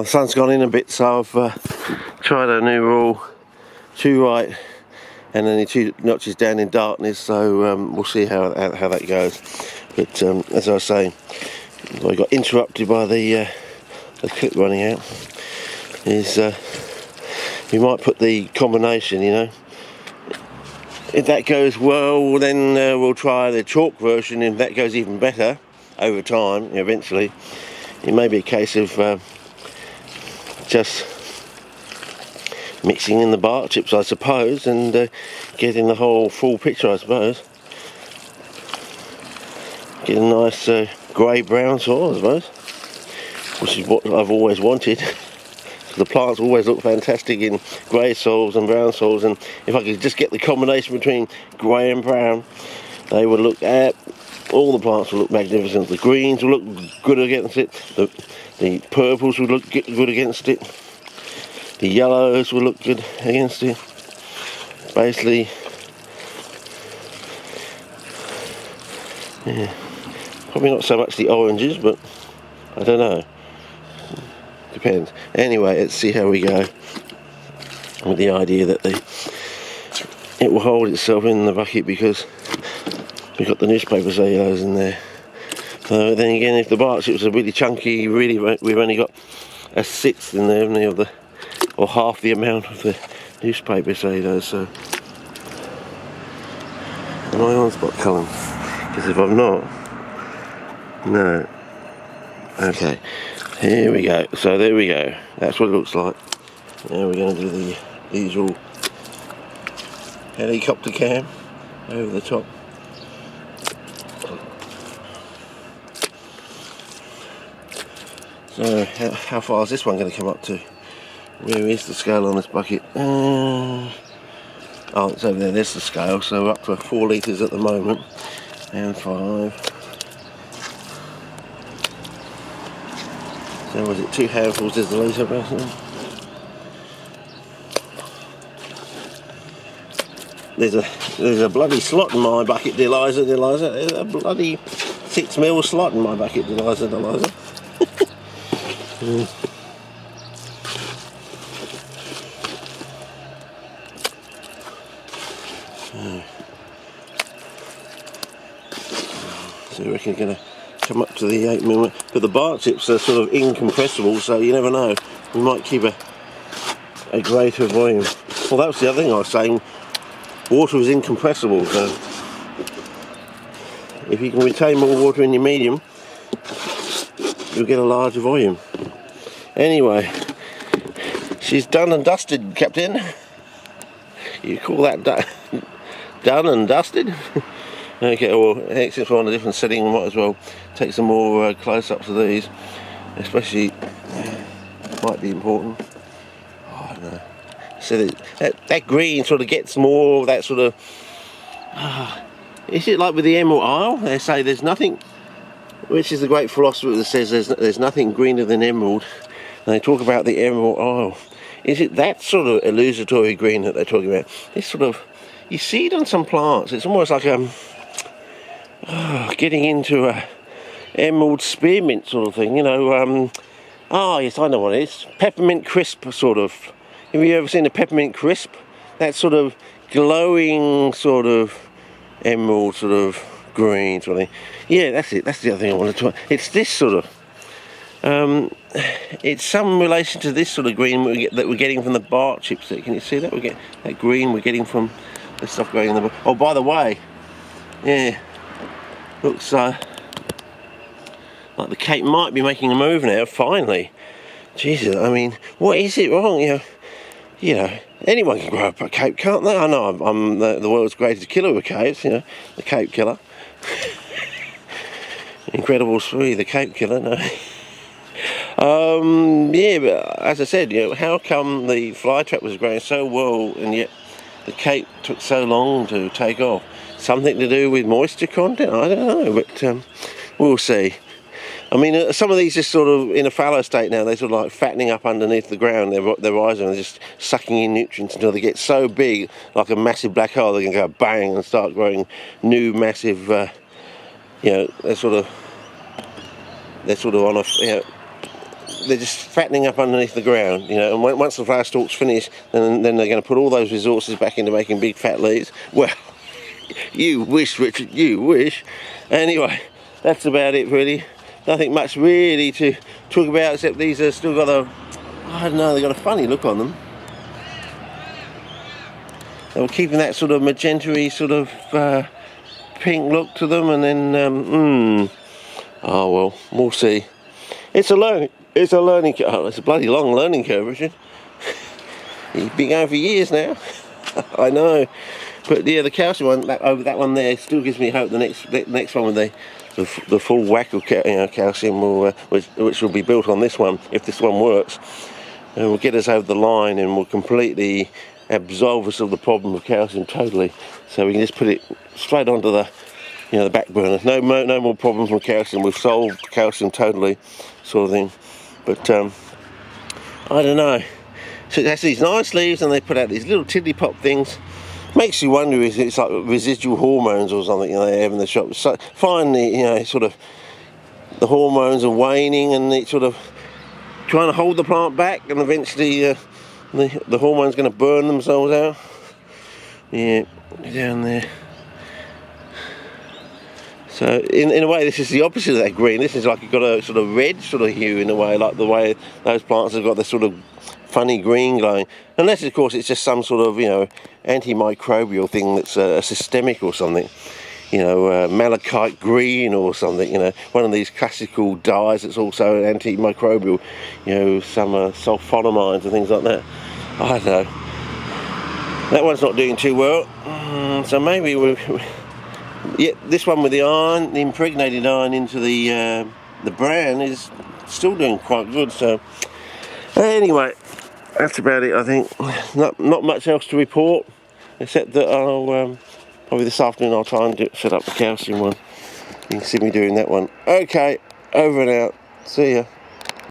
The sun's gone in a bit, so I've tried a new rule, 2 right and then 2 notches down in darkness, so we'll see how that goes. But as I was saying, I got interrupted by the clip running out. We might put the combination, you know. If that goes well, then we'll try the chalk version. If that goes even better over time, eventually, it may be a case of just mixing in the bark chips, I suppose, and getting the whole full picture, I suppose. Get a nice grey-brown soil, I suppose, which is what I've always wanted. The plants always look fantastic in grey soils and brown soils, and if I could just get the combination between grey and brown, they would look all the plants would look magnificent. The greens would look good against it, the purples would look good against it, the yellows would look good against it. Basically, yeah, probably not so much the oranges, but I don't know. Depends. Anyway, let's see how we go with the idea that it will hold itself in the bucket because we've got the newspaper cellulose in there. So then again, if the bark chips are really chunky, we've only got 1/6 in there, haven't we, or half the amount of the newspaper cellulose. So am I on spot, Cullen? Because if I'm not, no. Okay. Here we go. So there we go. That's what it looks like. Now we're going to do the usual helicopter cam over the top. So how far is this one going to come up to? Where is the scale on this bucket? Oh, it's over there. There's the scale. So we're up to 4 litres at the moment, and 5. So was it 2 handfuls is the litre basically? There's a bloody slot in my bucket, Eliza. There's a bloody 6 mil slot in my bucket, Eliza. So you reckon you're going to come up to the 8 mil, but the bark chips are sort of incompressible, so you never know. We might keep a greater volume. Well, that was the other thing I was saying. Water is incompressible, so if you can retain more water in your medium, you'll get a larger volume. Anyway, she's done and dusted, Captain. You call that done and dusted? Okay, well, since we're on a different setting, we might as well take some more close-ups of these, especially, might be important. Oh, I don't know. So that green sort of gets more of that sort of, is it like with the Emerald Isle? They say there's nothing, which is the great philosopher that says there's nothing greener than emerald, and they talk about the Emerald Isle. Is it that sort of illusory green that they're talking about? This sort of, you see it on some plants, it's almost like getting into a emerald spearmint sort of thing, you know. Yes, I know what it is. Peppermint crisp sort of. Have you ever seen a peppermint crisp? That sort of glowing sort of emerald sort of green sort of thing. Yeah, that's it. That's the other thing I want to talk. It's this sort of. It's some relation to this sort of green that we're getting from the bark chips. Can you see that? We get that green we're getting from the stuff going in the. Oh, by the way, yeah. Looks like the Cape might be making a move now, finally. Jesus, I mean, what is it wrong? You know, anyone can grow up a Cape, can't they? I know I'm the world's greatest killer of capes, you know, the Cape killer. Incredible 3, the Cape killer, no. Yeah, but as I said, you know, how come the flytrap was growing so well and yet the Cape took so long to take off? Something to do with moisture content? I don't know, but we'll see. I mean, some of these are sort of in a fallow state now. They're sort of like fattening up underneath the ground. They're rising and just sucking in nutrients until they get so big, like a massive black hole, they can go bang and start growing new massive, you know, they're sort of on a, you know, they're just fattening up underneath the ground, you know. And once the flower stalk's finished, then they're going to put all those resources back into making big fat leaves. Well, you wish, Richard, you wish. Anyway, that's about it really. Nothing much really to talk about, except these have still got a, I don't know, they've got a funny look on them. They were keeping that sort of magenta-y sort of pink look to them, and then oh well, we'll see. It's a learning curve. It's a bloody long learning curve, Richard. You've been going for years now. I know, but yeah, the calcium one, that one there, still gives me hope. The next one with the full whack of calcium, which will be built on this one, if this one works, and will get us over the line and will completely absolve us of the problem of calcium totally. So we can just put it straight onto the, the back burner. No more problems with calcium. We've solved calcium totally, sort of thing. But I don't know. So it has these nice leaves, and they put out these little tiddly pop things. Makes you wonder if it's like residual hormones or something they have in the shop. So finally, sort of the hormones are waning, and it's sort of trying to hold the plant back, and eventually the hormone's going to burn themselves out. Yeah, down there. So in a way, this is the opposite of that green. This is like you've got a sort of red sort of hue in a way, like the way those plants have got this sort of funny green glowing. Unless, of course, it's just some sort of antimicrobial thing that's systemic or something. Malachite green or something. One of these classical dyes that's also antimicrobial. Some sulfonamides and things like that. I don't know. That one's not doing too well. So maybe yeah, this one with the iron, the impregnated iron into the bran is still doing quite good. So anyway, that's about it. I think not much else to report, except that I'll probably this afternoon I'll try and set up the calcium one. You can see me doing that one. Okay, over and out. See ya.